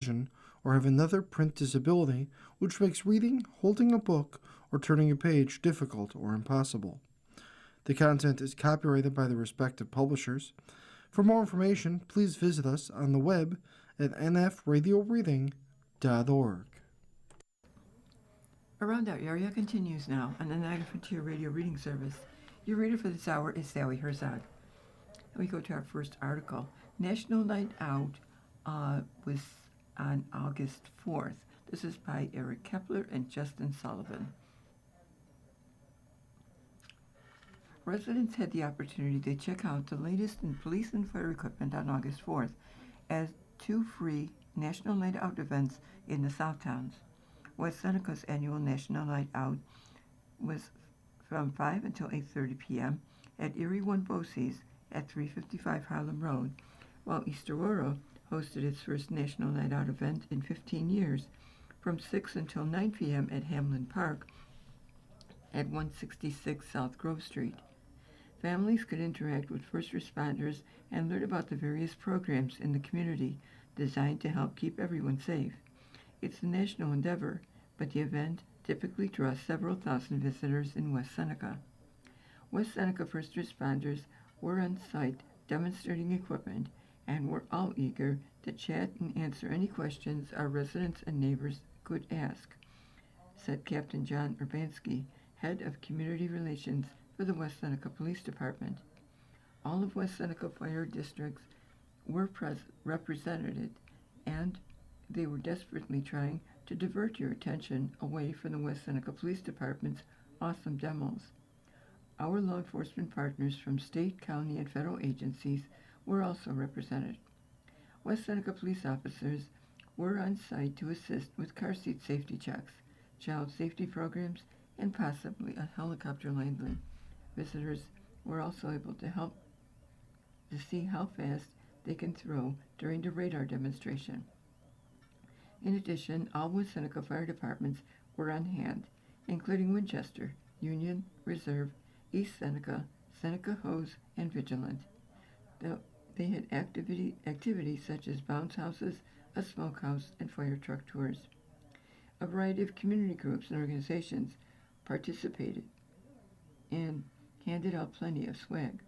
vision, or have another print disability which makes reading, holding a book, or turning a page difficult or impossible. The content is copyrighted by the respective publishers. For more information, please visit us on the web at nfradioreading.org. Around Our Area continues now on the Night Frontier Radio Reading Service. Your reader for this hour is Sally Herzog. We go to our first article. National Night Out was on August 4th. This is by Eric Kepler and Justin Sullivan. Residents had the opportunity to check out the latest in police and fire equipment on August 4th as two free National Night Out events in the Southtowns. West Seneca's annual National Night Out was from 5 until 8:30 p.m. at Erie One Bosse's at 355 Harlem Road, while East Aurora hosted its first National Night Out event in 15 years from 6 until 9 p.m. at Hamlin Park at 166 South Grove Street. Families could interact with first responders and learn about the various programs in the community designed to help keep everyone safe. It's a national endeavor, but the event typically draws several thousand visitors in West Seneca. West Seneca first responders were on site demonstrating equipment and were all eager to chat and answer any questions our residents and neighbors could ask, said Captain John Urbanski, head of community relations for the West Seneca Police Department. All of West Seneca fire districts were represented, and they were desperately trying to divert your attention away from the West Seneca Police Department's awesome demos. Our law enforcement partners from state, county, and federal agencies were also represented. West Seneca police officers were on site to assist with car seat safety checks, child safety programs, and possibly a helicopter landing. Visitors were also able to help to see how fast they can throw during the radar demonstration. In addition, all West Seneca fire departments were on hand, including Winchester, Union, Reserve, East Seneca, Seneca Hose, and Vigilant. They had activities such as bounce houses, a smokehouse, and fire truck tours. A variety of community groups and organizations participated and handed out plenty of swag,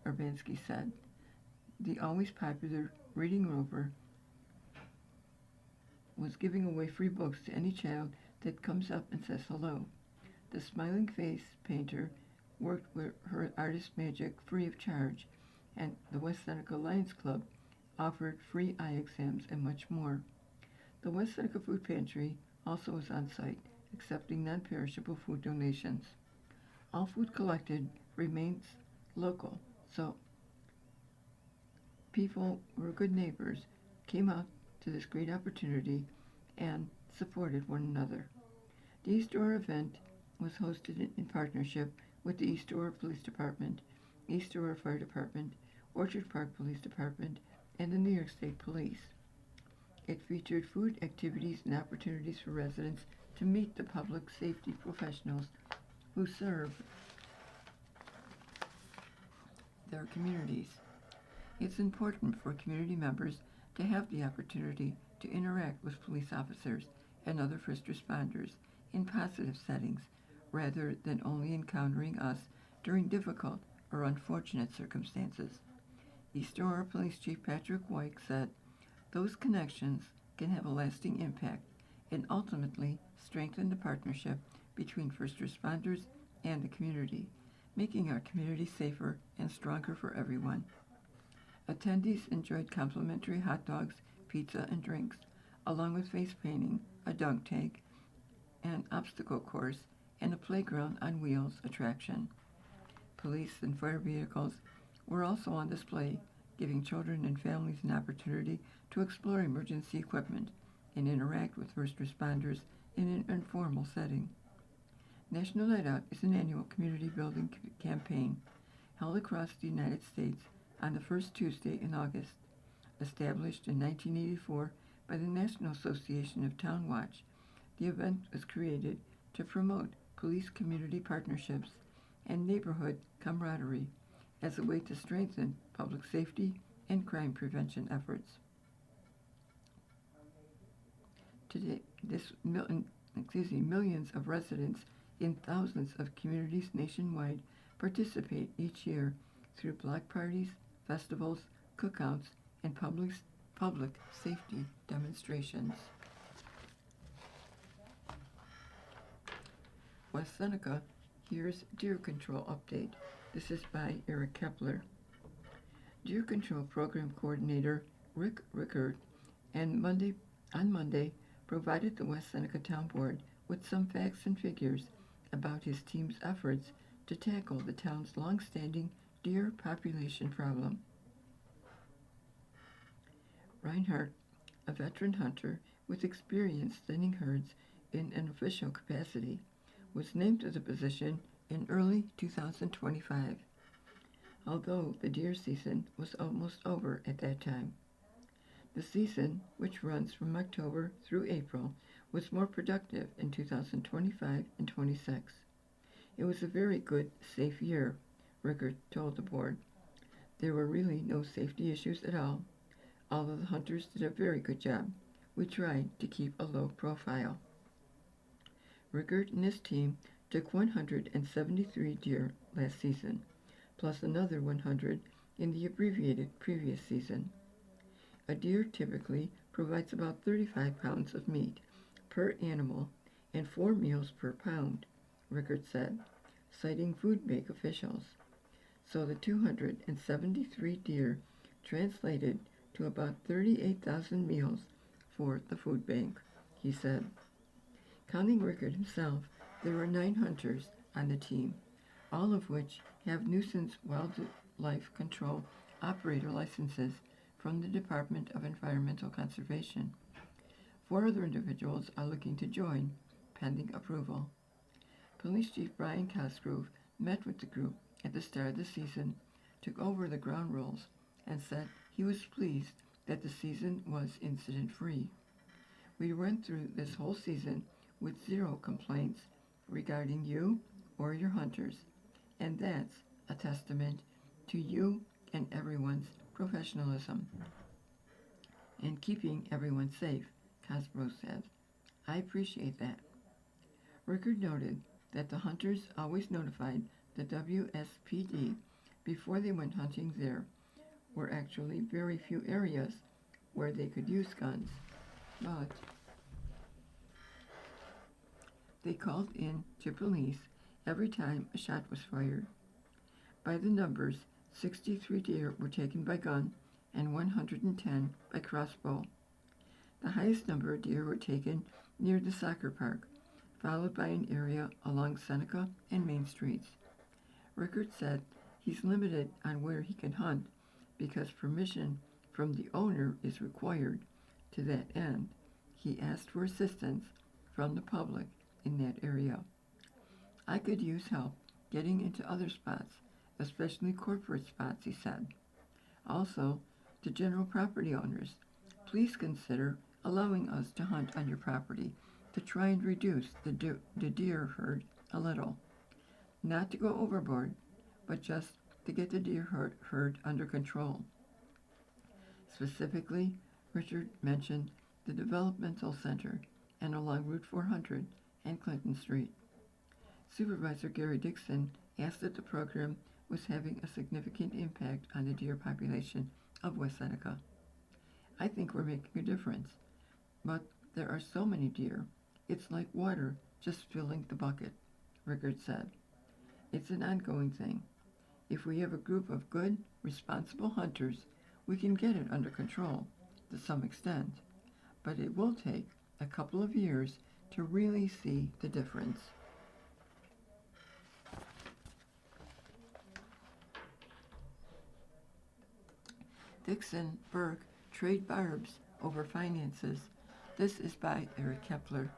Urbanski said. The always popular Reading Rover was giving away free books to any child that comes up and says hello. The Smiling Face painter worked with her artist magic free of charge, and the West Seneca Lions Club offered free eye exams and much more. The West Seneca Food Pantry also was on site, accepting non-perishable food donations. All food collected remains local, so people who were good neighbors came out to this great opportunity and supported one another. The East Aurora event was hosted in partnership with the East Aurora Police Department, East Aurora Fire Department, Orchard Park Police Department, and the New York State Police. It featured food activities and opportunities for residents to meet the public safety professionals who serve their communities. It's important for community members to have the opportunity to interact with police officers and other first responders in positive settings rather than only encountering us during difficult or unfortunate circumstances. East Aurora Police Chief Patrick White said, "Those connections can have a lasting impact and ultimately strengthen the partnership between first responders and the community, making our community safer and stronger for everyone." Attendees enjoyed complimentary hot dogs, pizza, and drinks, along with face painting, a dunk tank, an obstacle course, and a playground on wheels attraction. Police and fire vehicles were also on display, giving children and families an opportunity to explore emergency equipment and interact with first responders in an informal setting. National Night Out is an annual community building campaign held across the United States on the first Tuesday in August. Established in 1984 by the National Association of Town Watch, the event was created to promote police-community partnerships and neighborhood camaraderie as a way to strengthen public safety and crime prevention efforts. Today, millions of residents in thousands of communities nationwide participate each year through block parties, festivals, cookouts, and public safety demonstrations. West Seneca, here's Deer Control Update. This is by Eric Kepler. Deer Control Program Coordinator Rick Rickard on Monday provided the West Seneca Town Board with some facts and figures about his team's efforts to tackle the town's long-standing deer population problem. Reinhardt, a veteran hunter with experience thinning herds in an official capacity, was named to the position in early 2025, although the deer season was almost over at that time. The season, which runs from October through April, was more productive in 2025 and 26. It was a very good, safe year, Rickard told the board. There were really no safety issues at all. All of the hunters did a very good job. We tried to keep a low profile. Rickard and his team took 173 deer last season, plus another 100 in the abbreviated previous season. A deer typically provides about 35 pounds of meat per animal and 4 meals per pound, Rickard said, citing food bank officials. So the 273 deer translated to about 38,000 meals for the food bank, he said. Counting Rickard himself, there were 9 hunters on the team, all of which have nuisance wildlife control operator licenses from the Department of Environmental Conservation. 4 other individuals are looking to join, pending approval. Police Chief Brian Cosgrove met with the group at the start of the season, took over the ground rules, and said he was pleased that the season was incident-free. We went through this whole season with 0 complaints regarding you or your hunters, and that's a testament to you and everyone's professionalism and keeping everyone safe, Cosgrove said. I appreciate that. Rickard noted that the hunters always notified the WSPD before they went hunting. There were actually very few areas where they could use guns, but they called in to police every time a shot was fired. By the numbers, 63 deer were taken by gun and 110 by crossbow. The highest number of deer were taken near the soccer park, followed by an area along Seneca and Main Streets. Rickard said he's limited on where he can hunt because permission from the owner is required. To that end, he asked for assistance from the public in that area. I could use help getting into other spots, especially corporate spots, he said. Also, to general property owners, please consider allowing us to hunt on your property to try and reduce the deer herd a little. Not to go overboard, but just to get the deer herd under control. Specifically, Richard mentioned the developmental center and along Route 400 and Clinton Street. Supervisor Gary Dixon asked if the program was having a significant impact on the deer population of West Seneca. I think we're making a difference, but there are so many deer, it's like water just filling the bucket, Rickard said. It's an ongoing thing. If we have a group of good, responsible hunters, we can get it under control to some extent, but it will take a couple of years to really see the difference. Dixon Burke trade barbs over finances. This is by Eric Kepler.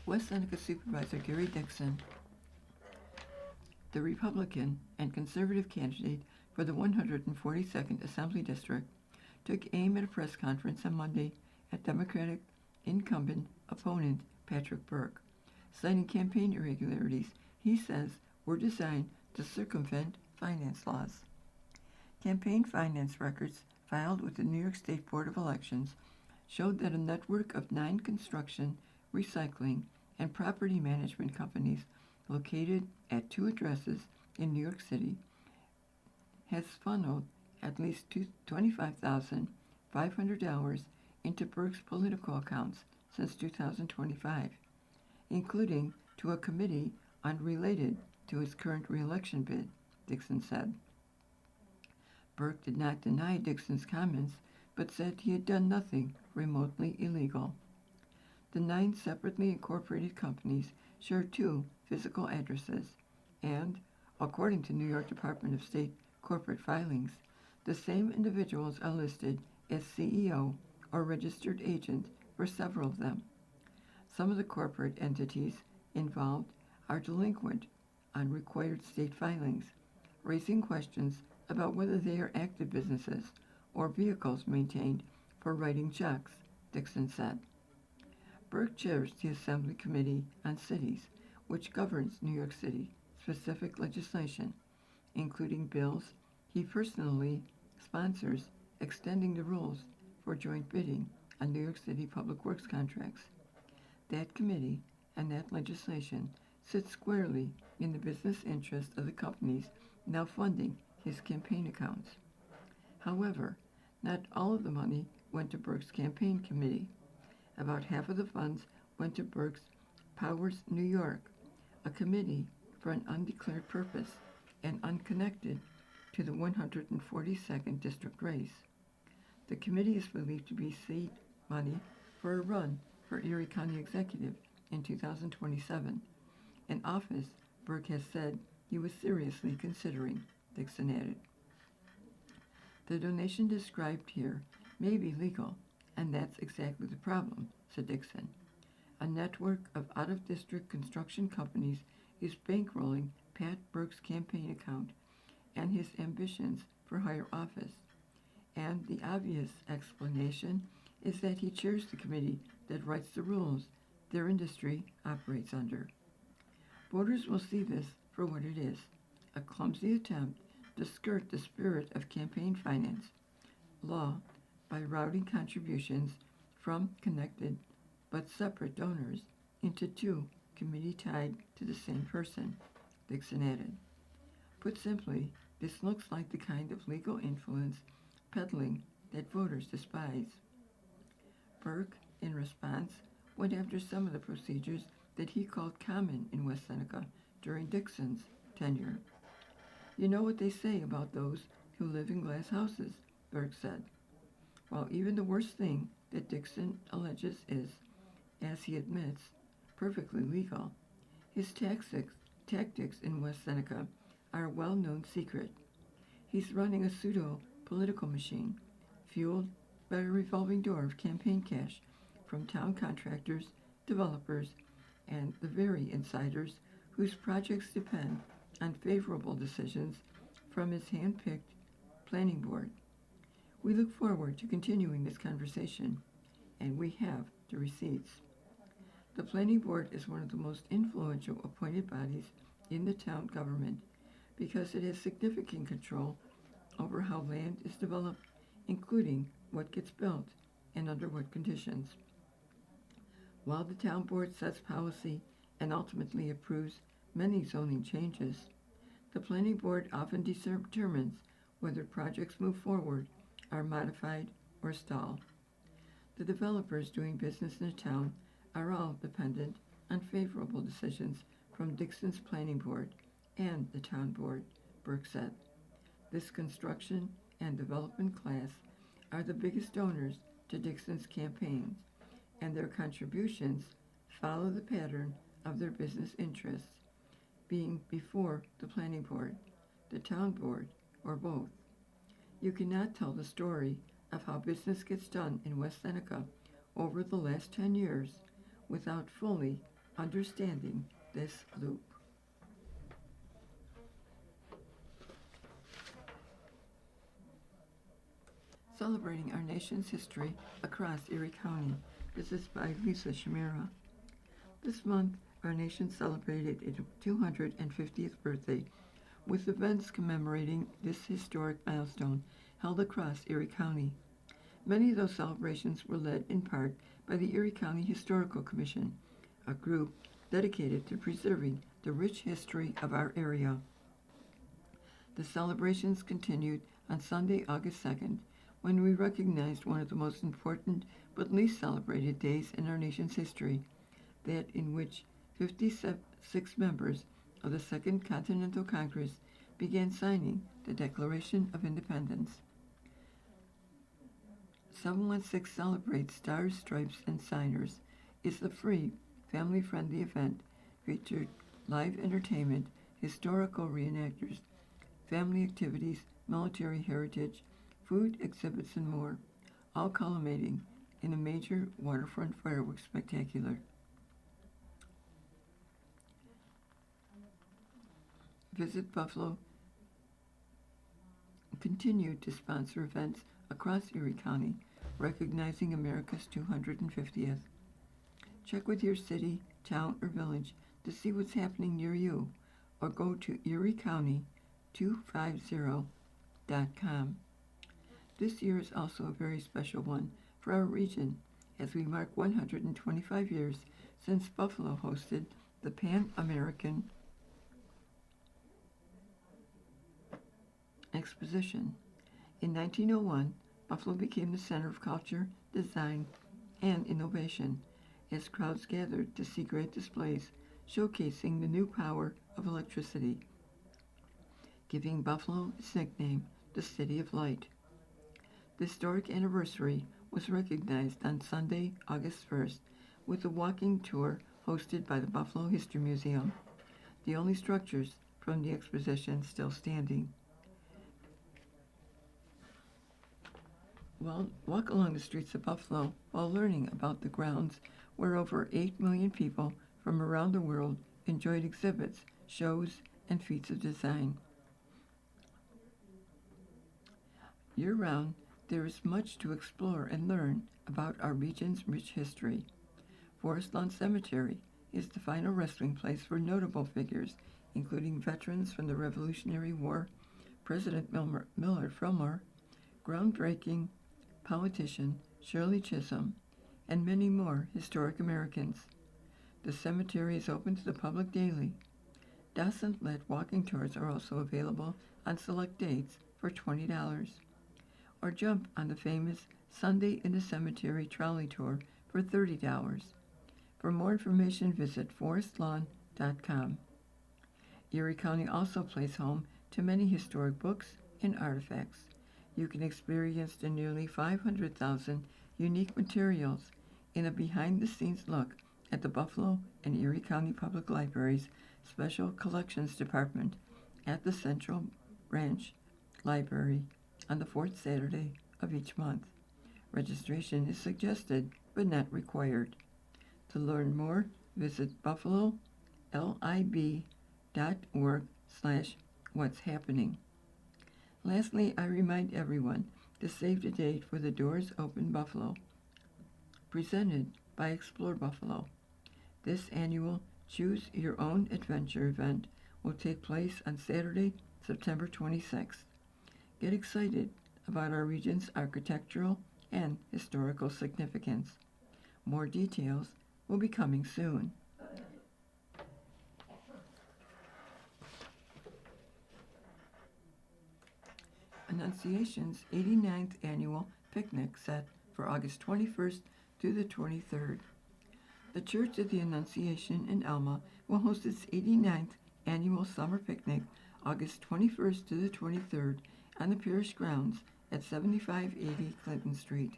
West Seneca Supervisor Gary Dixon, the Republican and conservative candidate for the 142nd Assembly District, took aim at a press conference on Monday at Democratic incumbent opponent Patrick Burke, citing campaign irregularities he says were designed to circumvent finance laws. Campaign finance records filed with the New York State Board of Elections showed that a network of 9 construction, recycling, and property management companies located at 2 addresses in New York City has funneled at least $25,500 into Berg's political accounts since 2025, including to a committee unrelated to his current reelection bid, Dixon said. Berg did not deny Dixon's comments, but said he had done nothing remotely illegal. The 9 separately incorporated companies share 2 physical addresses, and, according to New York Department of State corporate filings, the same individuals are listed as CEO or registered agent for several of them. Some of the corporate entities involved are delinquent on required state filings, raising questions about whether they are active businesses or vehicles maintained for writing checks, Dixon said. Berg chairs the Assembly Committee on Cities, which governs New York City specific legislation, including bills he personally sponsors extending the rules for joint bidding on New York City public works contracts. That committee and that legislation sits squarely in the business interest of the companies now funding his campaign accounts. However, not all of the money went to Berg's campaign committee. About half of the funds went to Berg's Powers New York, a committee for an undeclared purpose and unconnected to the 142nd district race. The committee is believed to be seed money for a run for Erie County Executive in 2027, an office Berg has said he was seriously considering, Dixon added. The donation described here may be legal, and that's exactly the problem, said Dixon. A network of out-of-district construction companies is bankrolling Pat Berg's campaign account and his ambitions for higher office, and the obvious explanation is that he chairs the committee that writes the rules their industry operates under. Voters will see this for what it is, a clumsy attempt to skirt the spirit of campaign finance law by routing contributions from connected but separate donors into 2 committees tied to the same person, Dixon added. Put simply, this looks like the kind of legal influence peddling that voters despise. Berg, in response, went after some of the procedures that he called common in West Seneca during Dixon's tenure. You know what they say about those who live in glass houses, Berg said. While even the worst thing that Dixon alleges is, as he admits, perfectly legal, his tactics in West Seneca are a well-known secret. He's running a pseudo-political machine, fueled by a revolving door of campaign cash from town contractors, developers, and the very insiders whose projects depend on favorable decisions from his hand-picked planning board. We look forward to continuing this conversation, and we have the receipts. The planning board is one of the most influential appointed bodies in the town government because it has significant control over how land is developed, including what gets built and under what conditions. While the town board sets policy and ultimately approves many zoning changes, the planning board often determines whether projects move forward, are modified, or stall. The developers doing business in the town are all dependent on favorable decisions from Dixon's planning board and the town board, Berg said. This construction and development class are the biggest donors to Dixon's campaigns, and their contributions follow the pattern of their business interests, being before the planning board, the town board, or both. You cannot tell the story of how business gets done in West Seneca over the last 10 years without fully understanding this loop. Celebrating our nation's history across Erie County. This is by Lisa Shamira. This month, our nation celebrated its 250th birthday with events commemorating this historic milestone held across Erie County. Many of those celebrations were led in part by the Erie County Historical Commission, a group dedicated to preserving the rich history of our area. The celebrations continued on Sunday, August 2nd, when we recognized one of the most important but least celebrated days in our nation's history, that in which 56 members of the Second Continental Congress began signing the Declaration of Independence. 716 Celebrates Stars, Stripes, and Signers is the free, family-friendly event featured live entertainment, historical reenactors, family activities, military heritage, food exhibits, and more, all culminating in a major waterfront fireworks spectacular. Visit Buffalo continued to sponsor events across Erie County, recognizing America's 250th. Check with your city, town, or village to see what's happening near you, or go to eriecounty250.com. This year is also a very special one for our region, as we mark 125 years since Buffalo hosted the Pan American Exposition. In 1901, Buffalo became the center of culture, design, and innovation, as crowds gathered to see great displays showcasing the new power of electricity, giving Buffalo its nickname, the City of Light. The historic anniversary was recognized on Sunday, August 1st, with a walking tour hosted by the Buffalo History Museum, the only structures from the exposition still standing. Walk along the streets of Buffalo while learning about the grounds where over 8 million people from around the world enjoyed exhibits, shows, and feats of design. Year-round, there is much to explore and learn about our region's rich history. Forest Lawn Cemetery is the final resting place for notable figures, including veterans from the Revolutionary War, President Millard Fillmore, groundbreaking politician Shirley Chisholm, and many more historic Americans. The cemetery is open to the public daily. Docent-led walking tours are also available on select dates for $20, or jump on the famous Sunday in the Cemetery trolley tour for $30. For more information, visit forestlawn.com. Erie County also plays home to many historic books and artifacts. You can experience the nearly 500,000 unique materials in a behind-the-scenes look at the Buffalo and Erie County Public Library's Special Collections Department at the Central Branch Library on the fourth Saturday of each month. Registration is suggested but not required. To learn more, visit buffalolib.org/what's-happening. Lastly, I remind everyone to save the date for the Doors Open Buffalo, presented by Explore Buffalo. This annual Choose Your Own Adventure event will take place on Saturday, September 26th. Get excited about our region's architectural and historical significance. More details will be coming soon. Annunciation's 89th annual picnic set for August 21st through the 23rd. The Church of the Annunciation in Alma will host its 89th annual summer picnic August 21st to the 23rd on the parish grounds at 7580 Clinton Street.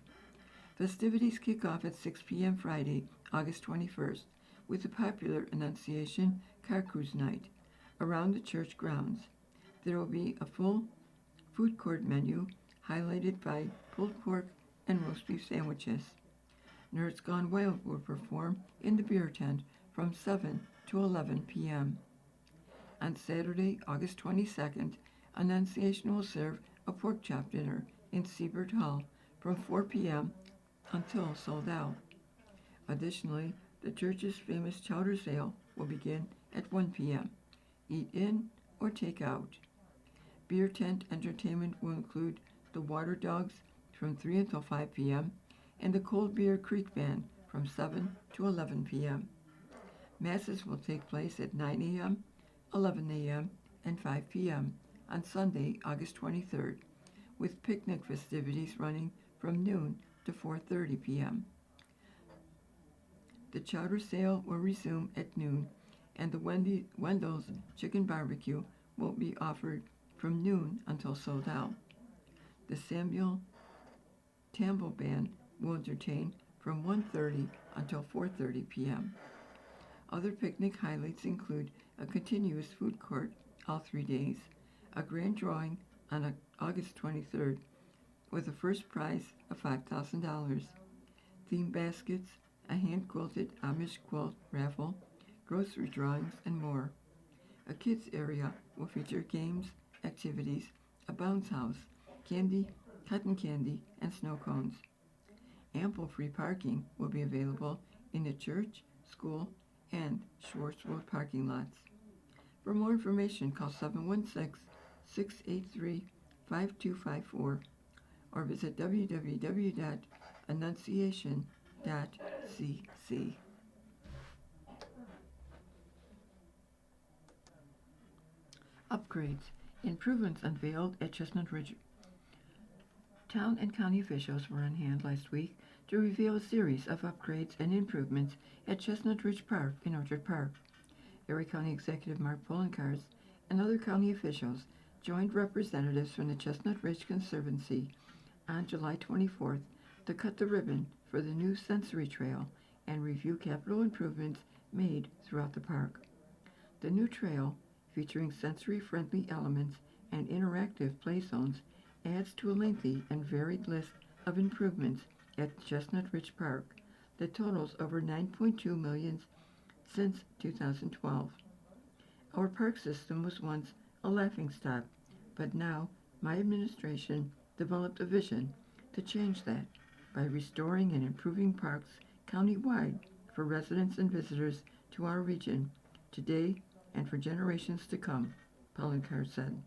Festivities kick off at 6 p.m. Friday, August 21st, with the popular Annunciation Car Cruise Night around the church grounds. There will be a full food court menu highlighted by pulled pork and roast beef sandwiches. Nerds Gone Wild will perform in the beer tent from 7 to 11 p.m. On Saturday, August 22nd, Annunciation will serve a pork chop dinner in Siebert Hall from 4 p.m. until sold out. Additionally, the church's famous chowder sale will begin at 1 p.m. Eat in or take out. Beer tent entertainment will include the Water Dogs from 3 until 5 p.m. and the Cold Beer Creek Band from 7 to 11 p.m. Masses will take place at 9 a.m., 11 a.m., and 5 p.m. on Sunday, August 23rd, with picnic festivities running from noon to 4:30 p.m. The chowder sale will resume at noon, and the Wendell's Chicken Barbecue will be offered from noon until sold out. The Samuel Tambo Band will entertain from 1:30 until 4:30 p.m. Other picnic highlights include a continuous food court all 3 days, a grand drawing on August 23rd with a first prize of $5,000, theme baskets, a hand-quilted Amish quilt raffle, grocery drawings, and more. A kids area will feature games, activities, a bounce house, candy, cotton candy, and snow cones. Ample free parking will be available in the church, school, and Schwartzwood parking lots. For more information, call 716-683-5254 or visit www.annunciation.cc. Upgrades. Improvements unveiled at Chestnut Ridge. Town and county officials were on hand last week to reveal a series of upgrades and improvements at Chestnut Ridge Park in Orchard Park. Erie County Executive Mark Poloncarz and other county officials joined representatives from the Chestnut Ridge Conservancy on July 24th to cut the ribbon for the new sensory trail and review capital improvements made throughout the park. The new trail, featuring sensory-friendly elements and interactive play zones, adds to a lengthy and varied list of improvements at Chestnut Ridge Park that totals over $9.2 million since 2012. Our park system was once a laughingstock, but now my administration developed a vision to change that by restoring and improving parks countywide for residents and visitors to our region today and for generations to come, Poloncarz said.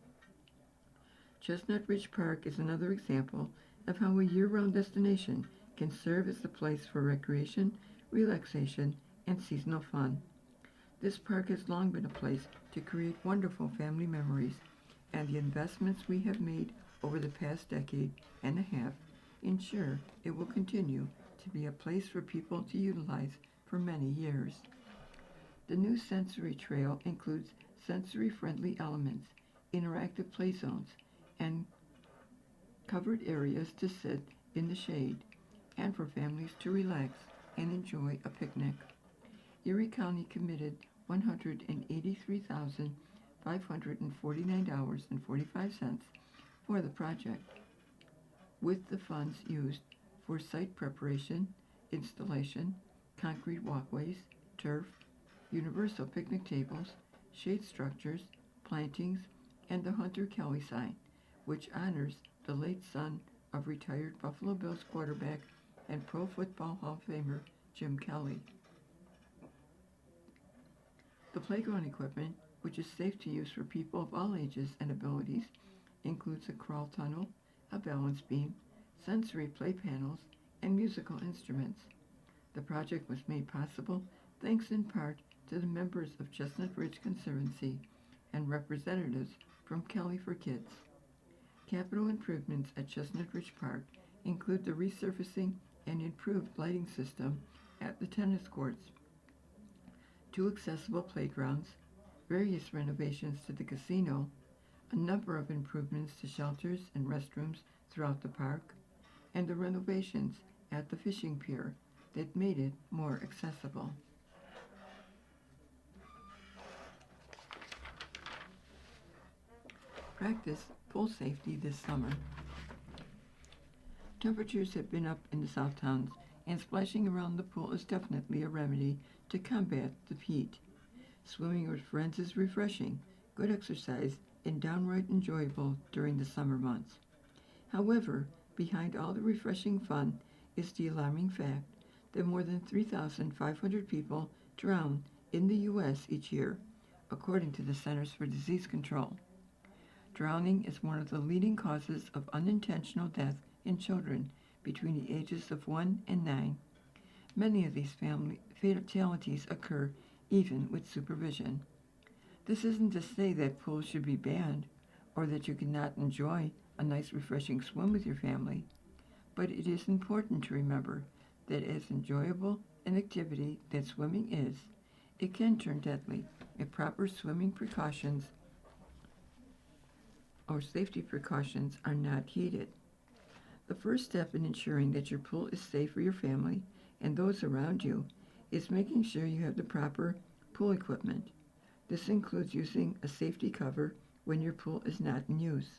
Chestnut Ridge Park is another example of how a year-round destination can serve as a place for recreation, relaxation, and seasonal fun. This park has long been a place to create wonderful family memories, and the investments we have made over the past decade and a half ensure it will continue to be a place for people to utilize for many years. The new sensory trail includes sensory-friendly elements, interactive play zones, and covered areas to sit in the shade, and for families to relax and enjoy a picnic. Erie County committed $183,549.45 for the project, with the funds used for site preparation, installation, concrete walkways, turf, universal picnic tables, shade structures, plantings, and the Hunter Kelly sign, which honors the late son of retired Buffalo Bills quarterback and Pro Football Hall of Famer Jim Kelly. The playground equipment, which is safe to use for people of all ages and abilities, includes a crawl tunnel, a balance beam, sensory play panels, and musical instruments. The project was made possible thanks in part to the members of Chestnut Ridge Conservancy and representatives from Kelly for Kids. Capital improvements at Chestnut Ridge Park include the resurfacing and improved lighting system at the tennis courts, 2 accessible playgrounds, various renovations to the casino, a number of improvements to shelters and restrooms throughout the park, and the renovations at the fishing pier that made it more accessible. Practice pool safety this summer. Temperatures have been up in the Southtowns, and splashing around the pool is definitely a remedy to combat the heat. Swimming with friends is refreshing, good exercise, and downright enjoyable during the summer months. However, behind all the refreshing fun is the alarming fact that more than 3,500 people drown in the U.S. each year, according to the Centers for Disease Control. Drowning is one of the leading causes of unintentional death in children between the ages of 1 and 9. Many of these family fatalities occur even with supervision. This isn't to say that pools should be banned or that you cannot enjoy a nice refreshing swim with your family, but it is important to remember that as enjoyable an activity that swimming is, it can turn deadly if proper swimming precautions or safety precautions are not heeded. The first step in ensuring that your pool is safe for your family and those around you is making sure you have the proper pool equipment. This includes using a safety cover when your pool is not in use.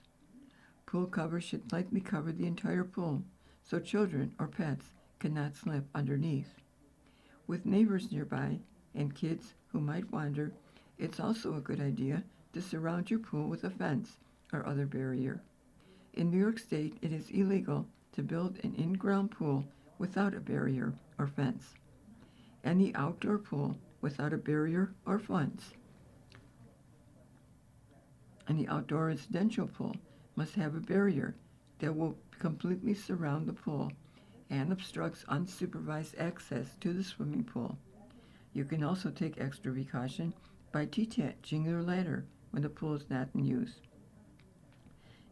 Pool covers should likely cover the entire pool so children or pets cannot slip underneath. With neighbors nearby and kids who might wander, it's also a good idea to surround your pool with a fence or other barrier. In New York State, it is illegal to build an in-ground pool without a barrier or fence. Any outdoor pool without a barrier or fence, any outdoor residential pool must have a barrier that will completely surround the pool and obstructs unsupervised access to the swimming pool. You can also take extra precaution by detaching your ladder when the pool is not in use.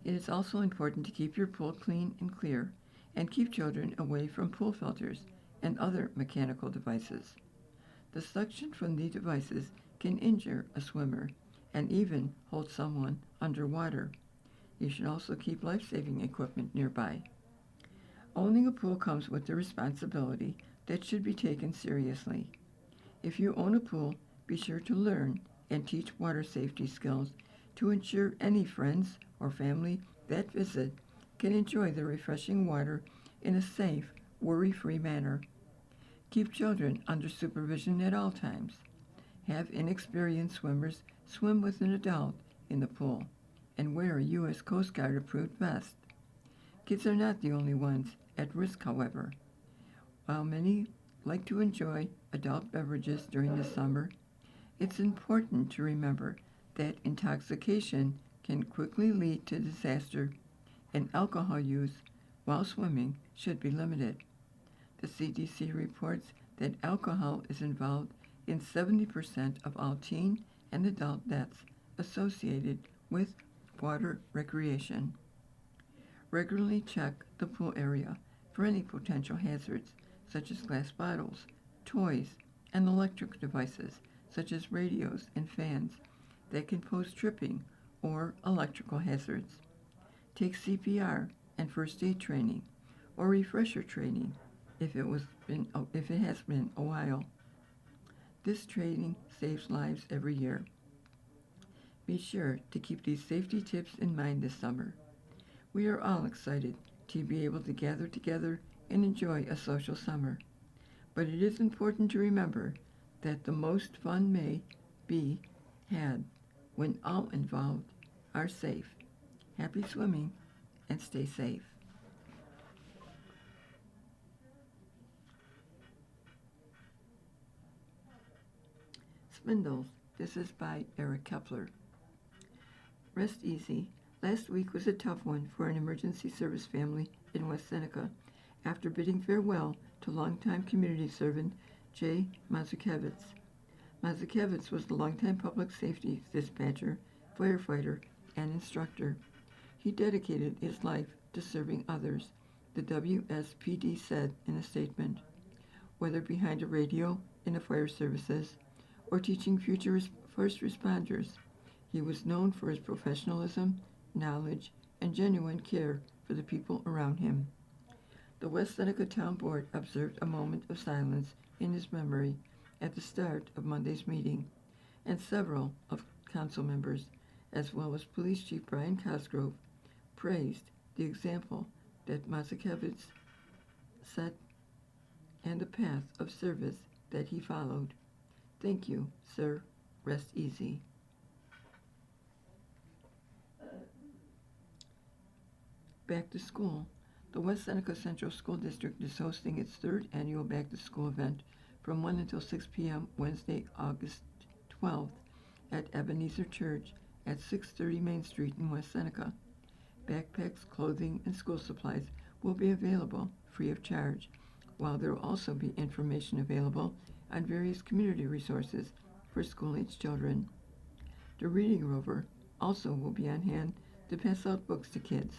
It is also important to keep your pool clean and clear and keep children away from pool filters and other mechanical devices. The suction from these devices can injure a swimmer and even hold someone underwater. You should also keep life-saving equipment nearby. Owning a pool comes with the responsibility that should be taken seriously. If you own a pool, be sure to learn and teach water safety skills to ensure any friends or family that visit can enjoy the refreshing water in a safe, worry-free manner. Keep children under supervision at all times. Have inexperienced swimmers swim with an adult in the pool and wear a U.S. Coast Guard approved vest. Kids are not the only ones at risk, however. While many like to enjoy adult beverages during the summer, it's important to remember that intoxication can quickly lead to disaster, and alcohol use while swimming should be limited. The CDC reports that alcohol is involved in 70% of all teen and adult deaths associated with water recreation. Regularly check the pool area for any potential hazards, such as glass bottles, toys, and electric devices, such as radios and fans, that can pose tripping or electrical hazards. Take CPR and first aid training or refresher training if it has been a while. This training saves lives every year. Be sure to keep these safety tips in mind this summer. We are all excited to be able to gather together and enjoy a social summer. But it is important to remember that the most fun may be had when all involved are safe. Happy swimming and stay safe. Spindles. This is by Eric Kepler. Rest easy. Last week was a tough one for an emergency service family in West Seneca after bidding farewell to longtime community servant Jay Mazukevitz. Mazukevitz was the longtime public safety dispatcher, firefighter, and instructor. He dedicated his life to serving others, the WSPD said in a statement. Whether behind a radio in the fire services or teaching future first responders, he was known for his professionalism, knowledge, and genuine care for the people around him. The West Seneca Town Board observed a moment of silence in his memory at the start of Monday's meeting, and several of council members, as well as Police Chief Brian Cosgrove, praised the example that Mazukevitz set and the path of service that he followed. Thank you, sir. Rest easy. Back to school. The West Seneca Central School District is hosting its third annual Back to School event from 1 until 6 p.m. Wednesday, August 12th at Ebenezer Church at 630 Main Street in West Seneca. Backpacks, clothing, and school supplies will be available free of charge, while there will also be information available on various community resources for school-age children. The Reading Rover also will be on hand to pass out books to kids.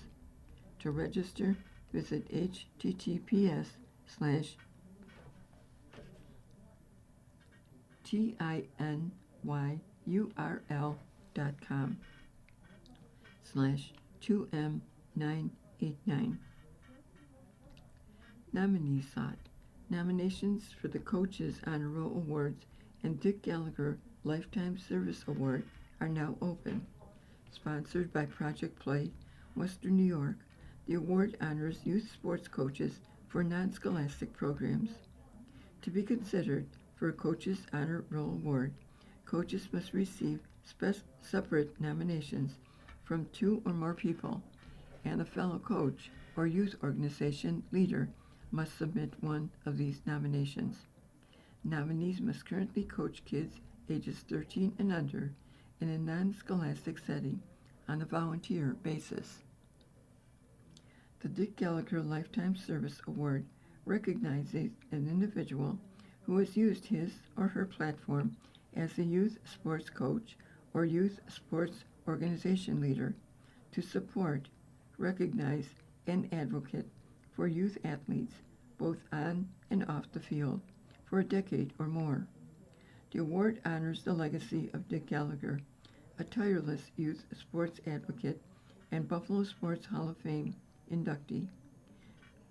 To register, visit https://tinyurl.com/2m989. Nominees sought. Nominations for the Coaches Honor Roll Awards and Dick Gallagher Lifetime Service Award are now open. Sponsored by Project Play, Western New York, the award honors youth sports coaches for non-scholastic programs. To be considered for a Coaches Honor Roll Award, coaches must receive separate nominations from 2 or more people, and a fellow coach or youth organization leader must submit one of these nominations. Nominees must currently coach kids ages 13 and under in a non-scholastic setting on a volunteer basis. The Dick Gallagher Lifetime Service Award recognizes an individual who has used his or her platform as a youth sports coach or youth sports organization leader to support, recognize, and advocate for youth athletes both on and off the field for a decade or more. The award honors the legacy of Dick Gallagher, a tireless youth sports advocate and Buffalo Sports Hall of Fame inductee,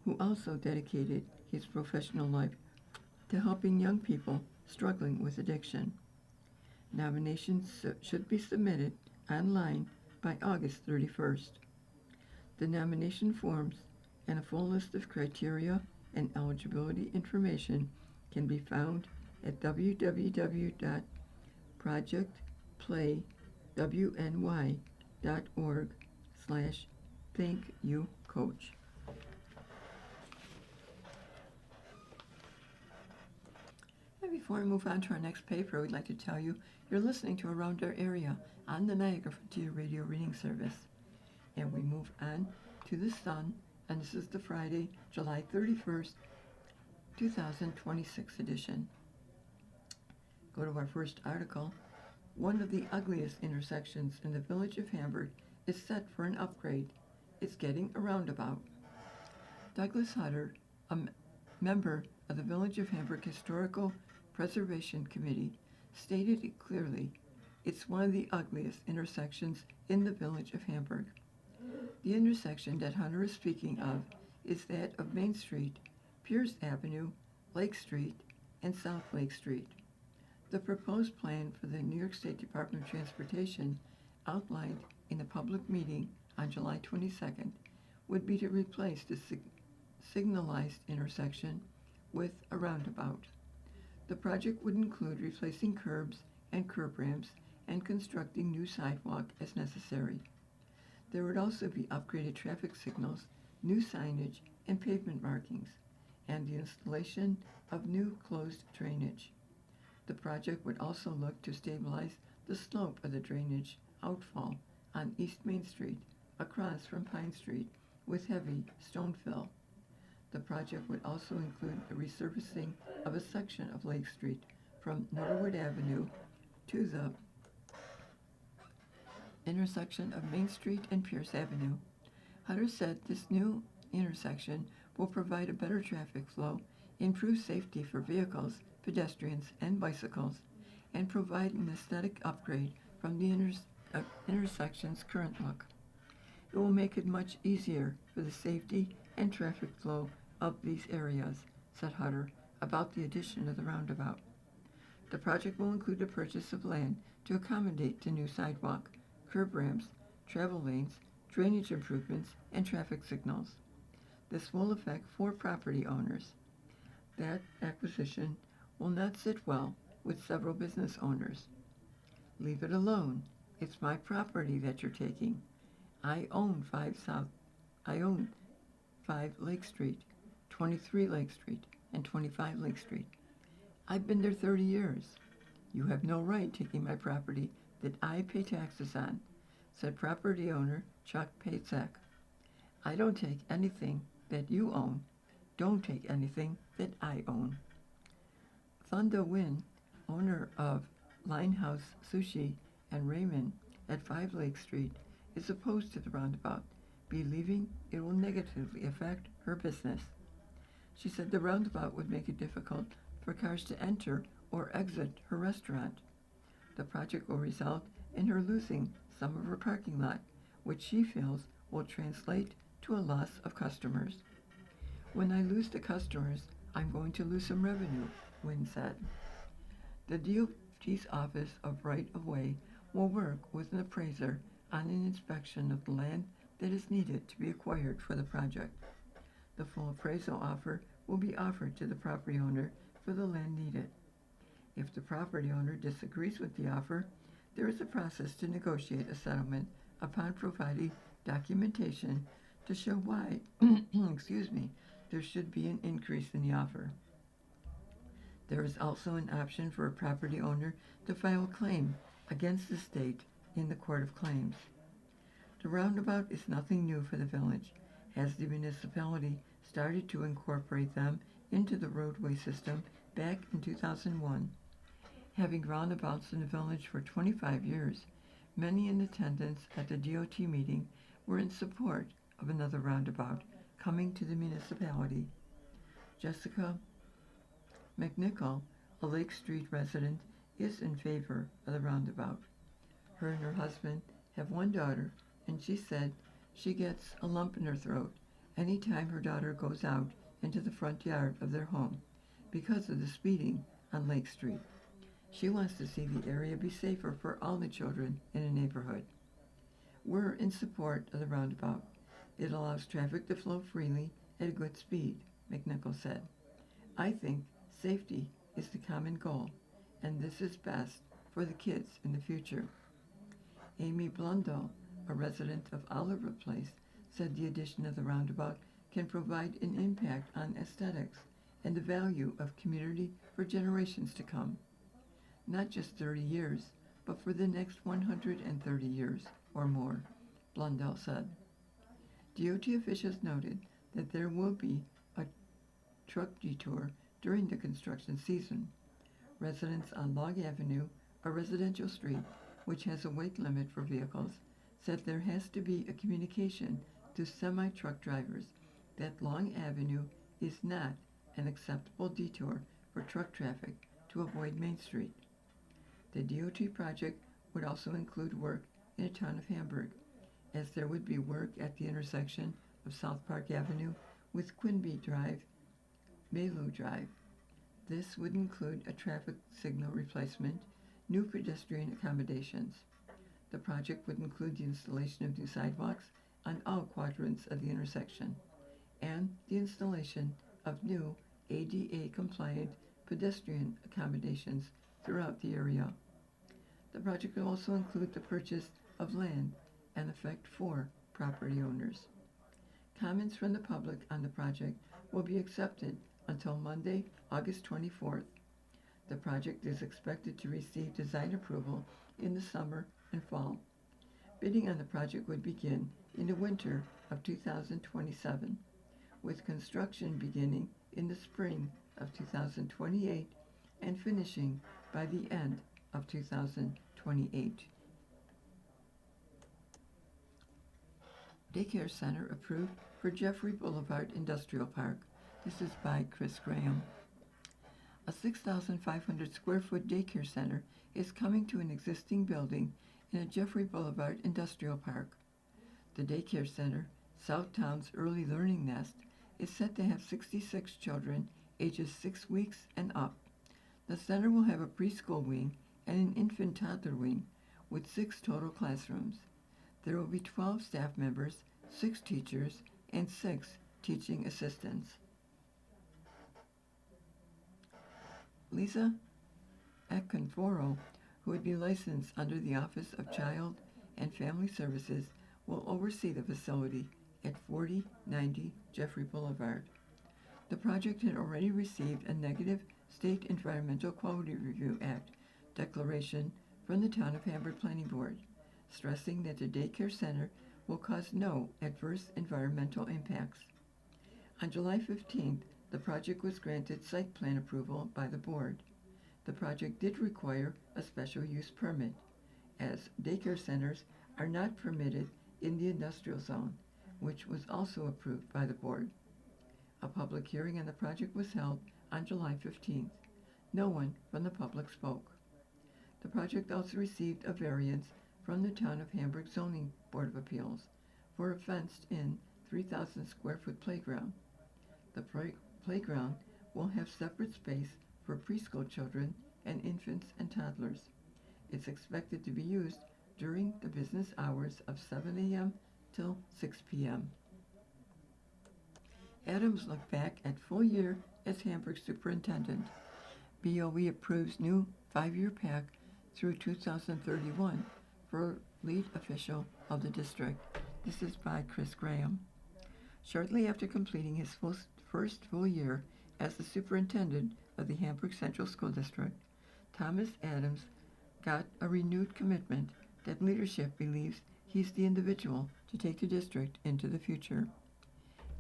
who also dedicated his professional life to helping young people struggling with addiction. Nominations should be submitted online by August 31st. The nomination forms and a full list of criteria and eligibility information can be found at www.projectplaywny.org/thankyoucoach. And before we move on to our next paper, we'd like to tell you you're listening to Around Our Area on the Niagara Frontier Radio Reading Service. And we move on to the Sun, and this is the Friday, July 31st, 2026 edition. Go to our first article. One of the ugliest intersections in the village of Hamburg is set for an upgrade. It's getting a roundabout. Douglas Hutter, a member of the Village of Hamburg Historical Preservation Committee, stated it clearly. It's one of the ugliest intersections in the village of Hamburg. The intersection that Hunter is speaking of is that of Main Street, Pierce Avenue, Lake Street, and South Lake Street. The proposed plan for the New York State Department of Transportation, outlined in a public meeting on July 22nd, would be to replace the signalized intersection with a roundabout. The project would include replacing curbs and curb ramps and constructing new sidewalk as necessary. There would also be upgraded traffic signals, new signage, and pavement markings, and the installation of new closed drainage. The project would also look to stabilize the slope of the drainage outfall on East Main Street across from Pine Street with heavy stone fill. The project would also include the resurfacing of a section of Lake Street from Norwood Avenue to the intersection of Main Street and Pierce Avenue. Hutter said this new intersection will provide a better traffic flow, improve safety for vehicles, pedestrians, and bicycles, and provide an aesthetic upgrade from the intersection's current look. It will make it much easier for the safety and traffic flow of these areas, said Hutter about the addition of the roundabout. The project will include the purchase of land to accommodate the new sidewalk, curb ramps, travel lanes, drainage improvements, and traffic signals. This will affect 4 property owners. That acquisition will not sit well with several business owners. Leave it alone. It's my property that you're taking. I own 5 Lake Street, 23 Lake Street, and 25 Lake Street. I've been there 30 years. You have no right taking my property that I pay taxes on, said property owner Chuck Pacek. I don't take anything that you own. Don't take anything that I own. Thunda Wynn, owner of Linehouse Sushi and Ramen at 5 Lake Street, is opposed to the roundabout, believing it will negatively affect her business. She said the roundabout would make it difficult for cars to enter or exit her restaurant. The project will result in her losing some of her parking lot, which she feels will translate to a loss of customers. When I lose the customers, I'm going to lose some revenue, Wynn said. The DOT's Office of Right-of-Way will work with an appraiser on an inspection of the land that is needed to be acquired for the project. The full appraisal offer will be offered to the property owner for the land needed. If the property owner disagrees with the offer, there is a process to negotiate a settlement upon providing documentation to show why there should be an increase in the offer. There is also an option for a property owner to file a claim against the state in the Court of Claims. The roundabout is nothing new for the village, as the municipality started to incorporate them into the roadway system back in 2001. Having roundabouts in the village for 25 years, many in attendance at the DOT meeting were in support of another roundabout coming to the municipality. Jessica McNichol, a Lake Street resident, is in favor of the roundabout. Her and her husband have one daughter, and she said she gets a lump in her throat any time her daughter goes out into the front yard of their home because of the speeding on Lake Street. She wants to see the area be safer for all the children in a neighborhood. We're in support of the roundabout. It allows traffic to flow freely at a good speed, McNichol said. I think safety is the common goal, and this is best for the kids in the future. Amy Blundell, a resident of Oliver Place, said the addition of the roundabout can provide an impact on aesthetics and the value of community for generations to come. Not just 30 years, but for the next 130 years or more, Blundell said. DOT officials noted that there will be a truck detour during the construction season. Residents on Log Avenue, a residential street which has a weight limit for vehicles, said there has to be a communication to semi-truck drivers that Long Avenue is not an acceptable detour for truck traffic to avoid Main Street. The DOT project would also include work in the town of Hamburg, as there would be work at the intersection of South Park Avenue with Quinby Drive, Melu Drive. This would include a traffic signal replacement, new pedestrian accommodations. The project would include the installation of new sidewalks on all quadrants of the intersection, and the installation of new ADA-compliant pedestrian accommodations throughout the area. The project will also include the purchase of land and affect 4 property owners. Comments from the public on the project will be accepted until Monday, August 24th. The project is expected to receive design approval in the summer and fall. Bidding on the project would begin in the winter of 2027, with construction beginning in the spring of 2028 and finishing by the end of 2028. Daycare Center approved for Jeffrey Boulevard Industrial Park. This is by Chris Graham. A 6,500 square foot daycare center is coming to an existing building in a Jeffrey Boulevard Industrial Park. The daycare center, Southtowns Early Learning Nest, is set to have 66 children ages 6 weeks and up. The center will have a preschool wing and an infant toddler wing with 6 total classrooms. There will be 12 staff members, 6 teachers, and 6 teaching assistants. Lisa Akinforo, who would be licensed under the Office of Child and Family Services, will oversee the facility at 4090 Jeffrey Boulevard. The project had already received a negative State Environmental Quality Review Act declaration from the Town of Hamburg Planning Board, stressing that the daycare center will cause no adverse environmental impacts. On July 15th, the project was granted site plan approval by the board. The project did require a special use permit, as daycare centers are not permitted in the industrial zone, which was also approved by the board. A public hearing on the project was held on July 15th. No one from the public spoke. The project also received a variance from the Town of Hamburg Zoning Board of Appeals for a fenced-in 3,000 square foot playground. The playground will have separate space for preschool children and infants and toddlers. It's expected to be used during the business hours of 7 a.m. till 6 p.m. Adams looked back at full year as Hamburg superintendent. BOE approves new 5-year PAC through 2031 for lead official of the district. This is by Chris Graham. Shortly after completing his first full year as the superintendent of the Hamburg Central School District, Thomas Adams got a renewed commitment that leadership believes he's the individual to take the district into the future.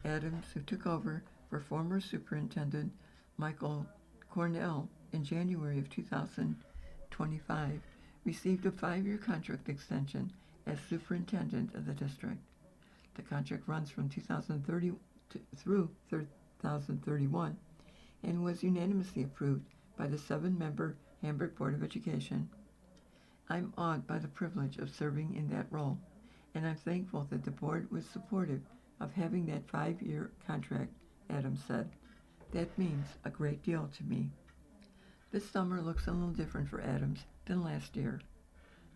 Adams, who took over for former superintendent Michael Cornell in January of 2025, received a 5-year contract extension as superintendent of the district. The contract runs from 2030 through 2031 and was unanimously approved by the 7-member Hamburg Board of Education. I'm awed by the privilege of serving in that role, and I'm thankful that the board was supportive of having that 5-year contract, Adams said. That means a great deal to me. This summer looks a little different for Adams than last year.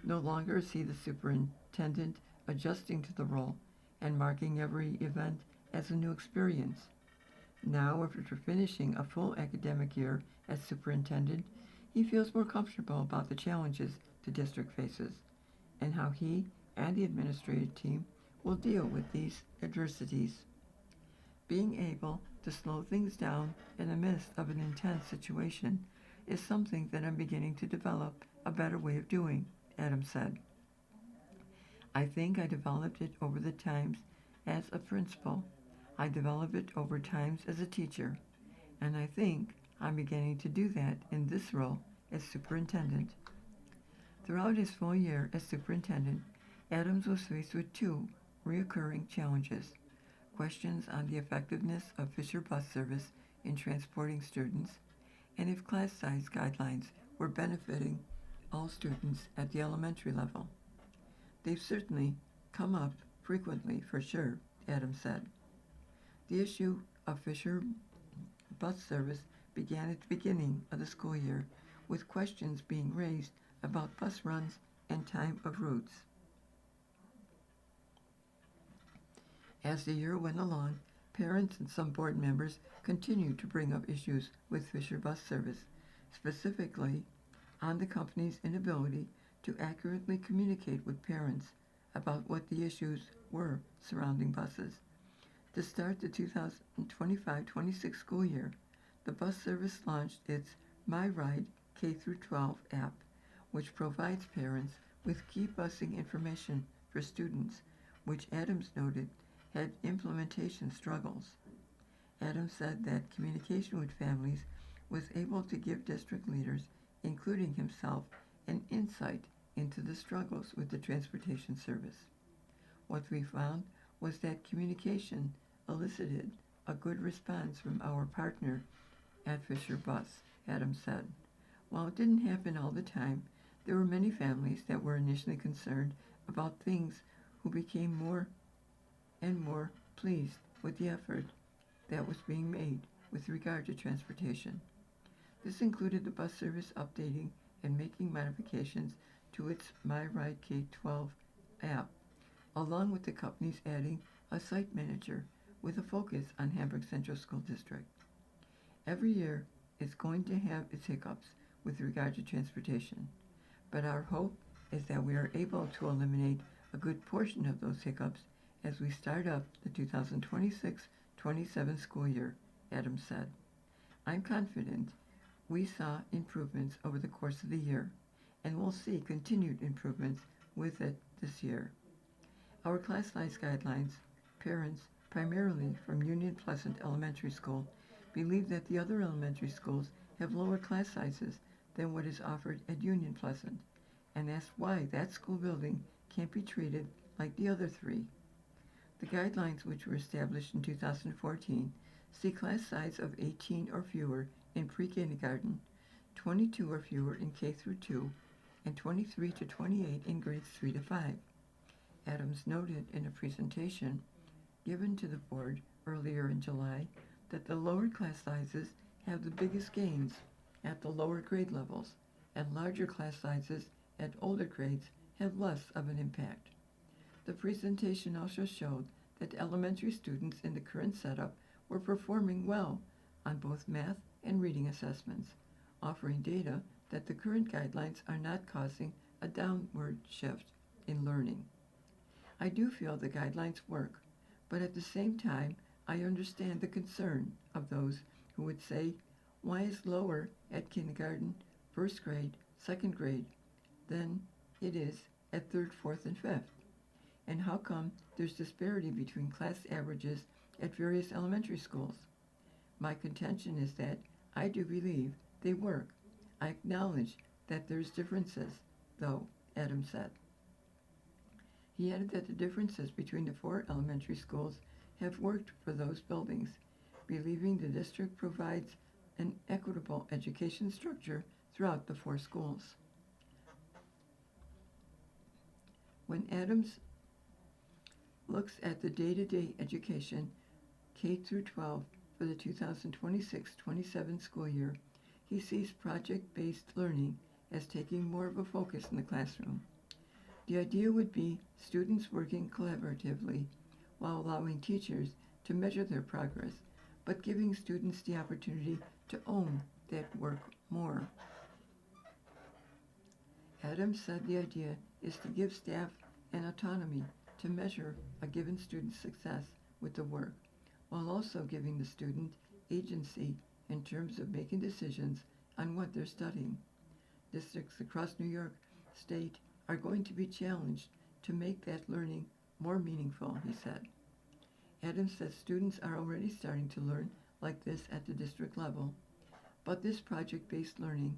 No longer is he the superintendent adjusting to the role and marking every event as a new experience. Now, after finishing a full academic year as superintendent, he feels more comfortable about the challenges the district faces and how he and the administrative team will deal with these adversities. Being able to slow things down in the midst of an intense situation is something that I'm beginning to develop a better way of doing, Adams said. I think I developed it over the times as a principal. I developed it over times as a teacher, and I think I'm beginning to do that in this role as superintendent. Throughout his full year as superintendent, Adams was faced with 2 recurring challenges: questions on the effectiveness of Fisher bus service in transporting students, and if class size guidelines were benefiting all students at the elementary level. They've certainly come up frequently, for sure, Adams said. The issue of Fisher bus service began at the beginning of the school year, with questions being raised about bus runs and time of routes. As the year went along, parents and some board members continued to bring up issues with Fisher bus service, specifically on the company's inability to accurately communicate with parents about what the issues were surrounding buses. To start the 2025-26 school year, the bus service launched its My Ride K-12 app, which provides parents with key busing information for students, which Adams noted had implementation struggles. Adams said that communication with families was able to give district leaders, including himself, an insight into the struggles with the transportation service. What we found was that communication elicited a good response from our partner at Fisher Bus, Adams said. While it didn't happen all the time, there were many families that were initially concerned about things who became more and more pleased with the effort that was being made with regard to transportation. This included the bus service updating and making modifications to its My Ride K-12 app, along with the companies adding a site manager with a focus on Hamburg Central School District. Every year is going to have its hiccups with regard to transportation, but our hope is that we are able to eliminate a good portion of those hiccups as we start up the 2026-27 school year, Adams said. I'm confident we saw improvements over the course of the year, and we'll see continued improvements with it this year. Our class size guidelines, parents, primarily from Union Pleasant Elementary School, believe that the other elementary schools have lower class sizes than what is offered at Union Pleasant, and asked why that school building can't be treated like the other three. The guidelines, which were established in 2014, see class size of 18 or fewer in pre-kindergarten, 22 or fewer in K through 2, and 23 to 28 in grades 3 to 5. Adams noted in a presentation given to the board earlier in July that the lower class sizes have the biggest gains at the lower grade levels, and larger class sizes at older grades have less of an impact. The presentation also showed that elementary students in the current setup were performing well on both math and reading assessments, offering data that the current guidelines are not causing a downward shift in learning. I do feel the guidelines work, but at the same time, I understand the concern of those who would say, why is lower at kindergarten, first grade, second grade than it is at third, fourth, and fifth? And how come there's disparity between class averages at various elementary schools? My contention is that I do believe they work. I acknowledge that there's differences, though, Adams said. He added that the differences between the 4 elementary schools have worked for those buildings, believing the district provides an equitable education structure throughout the 4 schools. When Adams looks at the day-to-day education K through 12 for the 2026-27 school year, he sees project-based learning as taking more of a focus in the classroom. The idea would be students working collaboratively while allowing teachers to measure their progress, but giving students the opportunity to own that work more. Adams said the idea is to give staff an autonomy to measure a given student's success with the work, while also giving the student agency in terms of making decisions on what they're studying. Districts across New York State are going to be challenged to make that learning more meaningful, he said. Adams says students are already starting to learn like this at the district level, but this project-based learning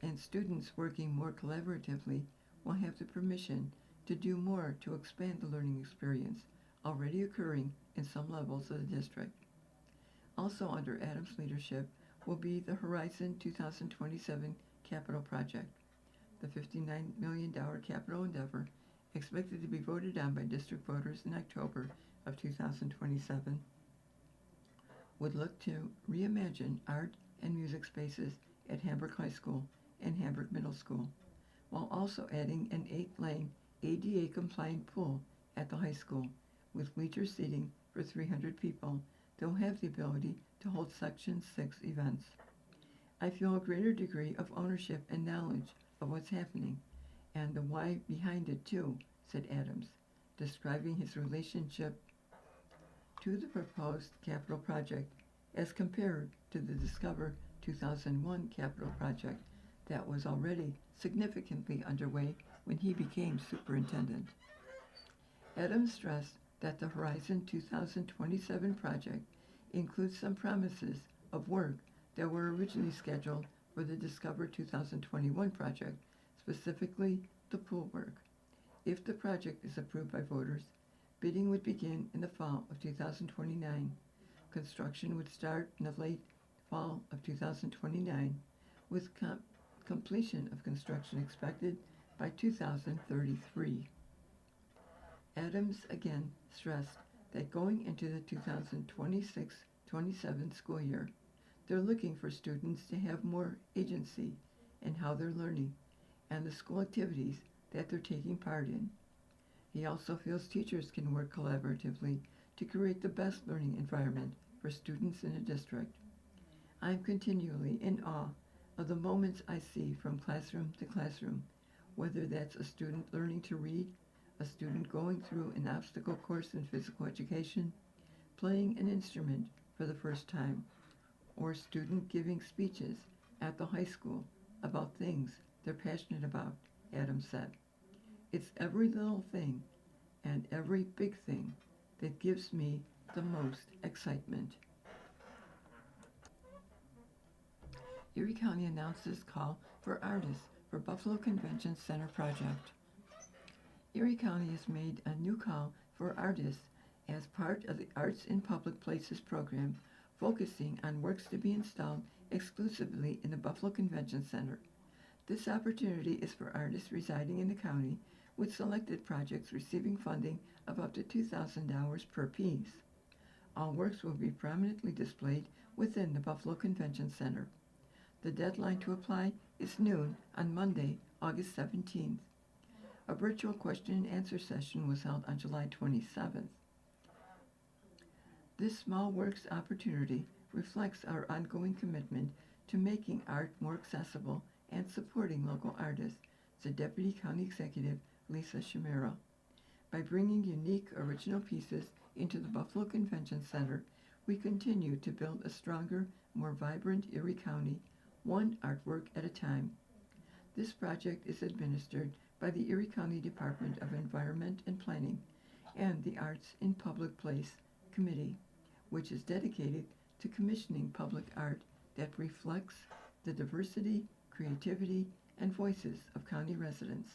and students working more collaboratively will have the permission to do more to expand the learning experience already occurring in some levels of the district. Also under Adams' leadership will be the Horizon 2027 capital project, the $59 million capital endeavor expected to be voted on by district voters in October of 2027, would look to reimagine art and music spaces at Hamburg High School and Hamburg Middle School, while also adding an 8-lane ADA-compliant pool at the high school with bleacher seating for 300 people that will have the ability to hold Section 6 events. I feel a greater degree of ownership and knowledge of what's happening, and the why behind it too, said Adams, describing his relationship to the proposed capital project as compared to the Discover 2001 capital project that was already significantly underway when he became superintendent. Adams stressed that the Horizon 2027 project includes some promises of work that were originally scheduled for the Discover 2021 project, specifically the pool work. If the project is approved by voters, bidding would begin in the fall of 2029. Construction would start in the late fall of 2029, with completion of construction expected by 2033. Adams again stressed that going into the 2026-27 school year, they're looking for students to have more agency in how they're learning and the school activities that they're taking part in. He also feels teachers can work collaboratively to create the best learning environment for students in a district. I am continually in awe of the moments I see from classroom to classroom, whether that's a student learning to read, a student going through an obstacle course in physical education, playing an instrument for the first time, or a student giving speeches at the high school about things they're passionate about, Adams said. It's every little thing and every big thing that gives me the most excitement. Erie County announced its call for artists for Buffalo Convention Center project. Erie County has made a new call for artists as part of the Arts in Public Places program, focusing on works to be installed exclusively in the Buffalo Convention Center. This opportunity is for artists residing in the county, with selected projects receiving funding of up to $2,000 per piece. All works will be prominently displayed within the Buffalo Convention Center. The deadline to apply is noon on Monday, August 17th. A virtual question and answer session was held on July 27th. This small works opportunity reflects our ongoing commitment to making art more accessible and supporting local artists, said Deputy County Executive Lisa Chimera. By bringing unique, original pieces into the Buffalo Convention Center, we continue to build a stronger, more vibrant Erie County, one artwork at a time. This project is administered by the Erie County Department of Environment and Planning and the Arts in Public Place Committee, which is dedicated to commissioning public art that reflects the diversity, creativity, and voices of county residents.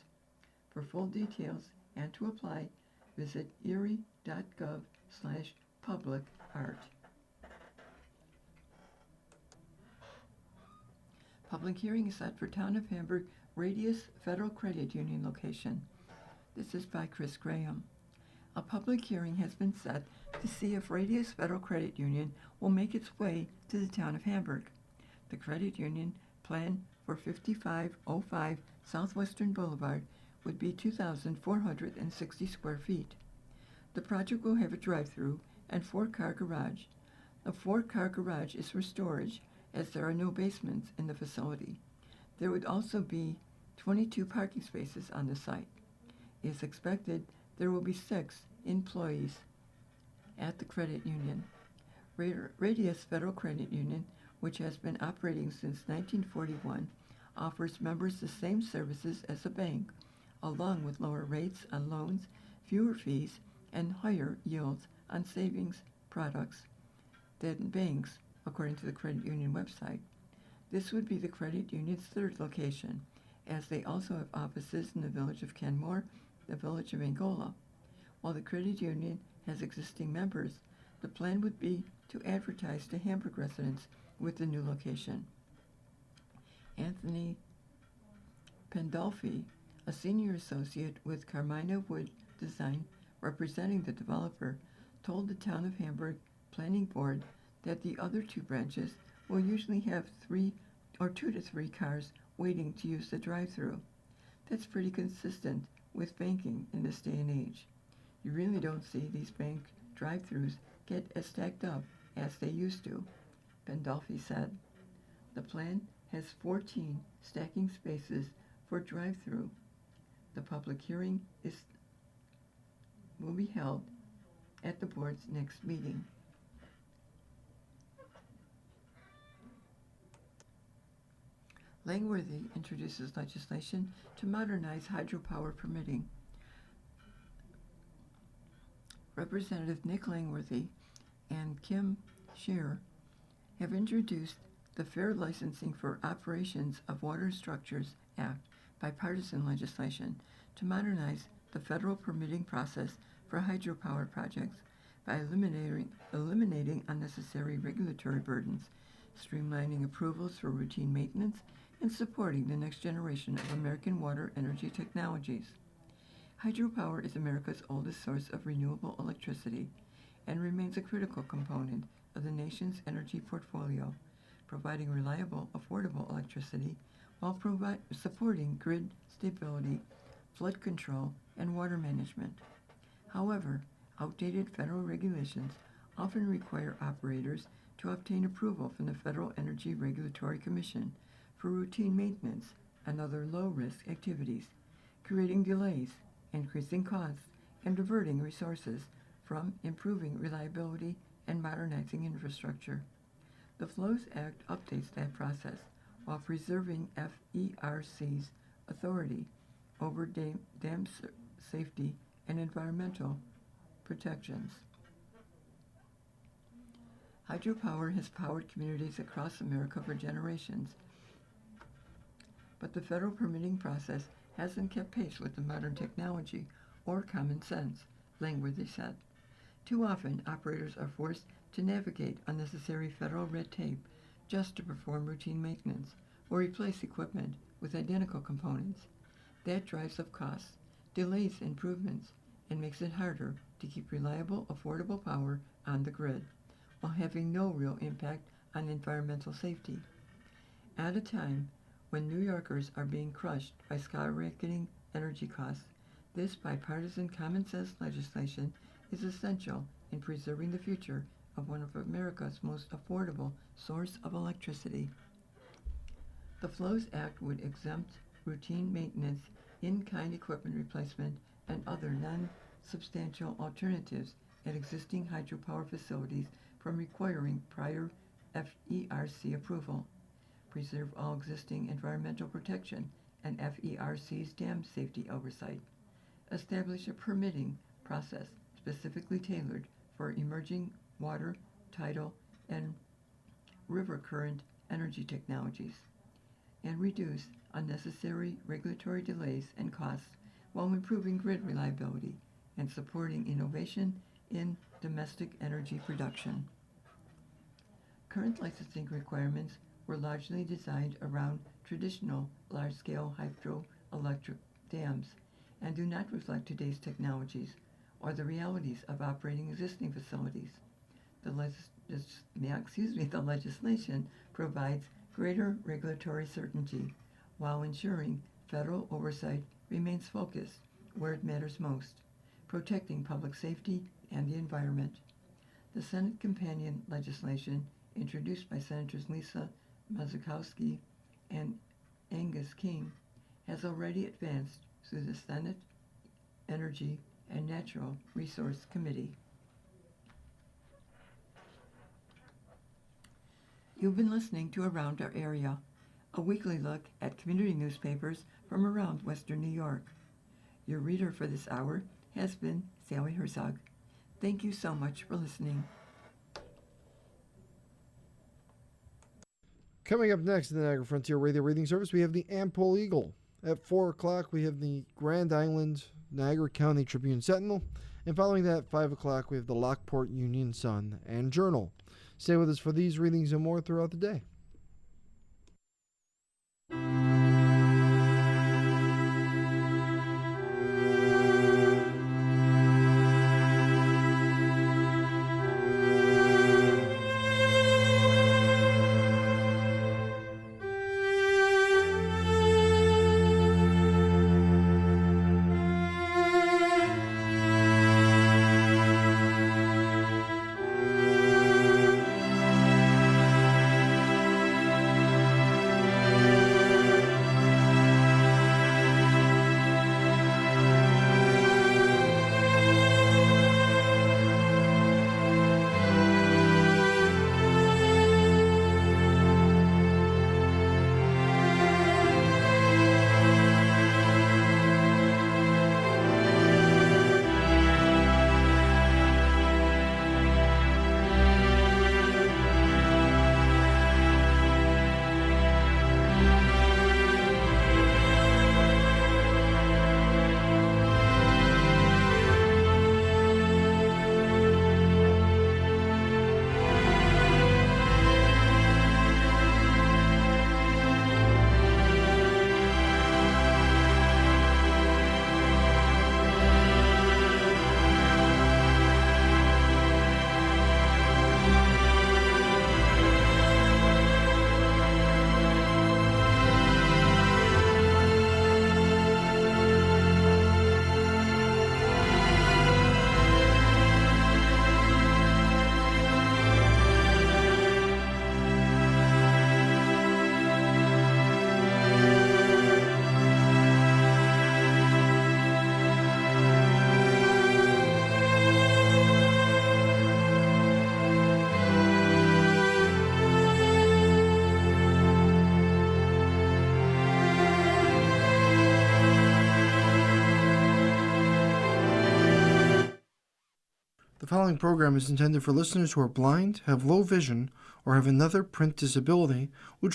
For full details and to apply, visit erie.gov/publicart. Public hearing is set for Town of Hamburg Radius Federal Credit Union location. This is by Chris Graham. A public hearing has been set to see if Radius Federal Credit Union will make its way to the Town of Hamburg. The credit union plan for 5505 Southwestern Boulevard would be 2,460 square feet. The project will have a drive-through and four-car garage. The four-car garage is for storage, as there are no basements in the facility. There would also be 22 parking spaces on the site. It is expected there will be 6 employees at the credit union. Radius Federal Credit Union, which has been operating since 1941, offers members the same services as a bank, along with lower rates on loans, fewer fees, and higher yields on savings products than banks, according to the credit union website. This would be the credit union's third location, as they also have offices in the village of Kenmore, the village of Angola. While the credit union has existing members, the plan would be to advertise to Hamburg residents with the new location. Anthony Pandolfi, a senior associate with Carmina Wood Design, representing the developer, told the Town of Hamburg Planning Board that the other 2 branches will usually have 2 to 3 cars waiting to use the drive-through. That's pretty consistent with banking in this day and age. You really don't see these bank drive-throughs get as stacked up as they used to, Pandolfi said. The plan has 14 stacking spaces for drive-through. The public hearing will be held at the board's next meeting. Langworthy introduces legislation to modernize hydropower permitting. Representative Nick Langworthy and Kim Scheer have introduced the Fair Licensing for Operations of Water Structures Act, bipartisan legislation, to modernize the federal permitting process for hydropower projects by eliminating unnecessary regulatory burdens, streamlining approvals for routine maintenance, and supporting the next generation of American water energy technologies. Hydropower is America's oldest source of renewable electricity and remains a critical component of the nation's energy portfolio, providing reliable, affordable electricity while supporting grid stability, flood control, and water management. However, outdated federal regulations often require operators to obtain approval from the Federal Energy Regulatory Commission for routine maintenance and other low-risk activities, creating delays, increasing costs, and diverting resources from improving reliability and modernizing infrastructure. The FLOWS Act updates that process while preserving FERC's authority over dam safety and environmental protections. Hydropower has powered communities across America for generations, but the federal permitting process hasn't kept pace with the modern technology or common sense, Langworthy said. Too often, operators are forced to navigate unnecessary federal red tape just to perform routine maintenance or replace equipment with identical components. That drives up costs, delays improvements, and makes it harder to keep reliable, affordable power on the grid, while having no real impact on environmental safety. At a time when New Yorkers are being crushed by skyrocketing energy costs, this bipartisan common sense legislation is essential in preserving the future of one of America's most affordable source of electricity. The FLOWS Act would exempt routine maintenance, in-kind equipment replacement, and other non-substantial alternatives at existing hydropower facilities from requiring prior FERC approval, preserve all existing environmental protection and FERC's dam safety oversight, establish a permitting process specifically tailored for emerging water, tidal, and river current energy technologies, and reduce unnecessary regulatory delays and costs while improving grid reliability and supporting innovation in domestic energy production. Current licensing requirements were largely designed around traditional large-scale hydroelectric dams and do not reflect today's technologies or the realities of operating existing facilities. The legislation provides greater regulatory certainty while ensuring federal oversight remains focused where it matters most, protecting public safety and the environment. The Senate companion legislation, introduced by Senators Lisa Mazurkowski and Angus King, has already advanced through the Senate Energy and Natural Resource Committee. You've been listening to Around Our Area, a weekly look at community newspapers from around Western New York. Your reader for this hour has been Sally Herzog. Thank you so much for listening. Coming up next in the Niagara Frontier Radio Reading Service, we have the Ampol Eagle. At 4 o'clock, we have the Grand Island Niagara County Tribune Sentinel. And following that, at 5 o'clock, we have the Lockport Union Sun and Journal. Stay with us for these readings and more throughout the day. following program is intended for listeners who are blind, have low vision, or have another print disability, which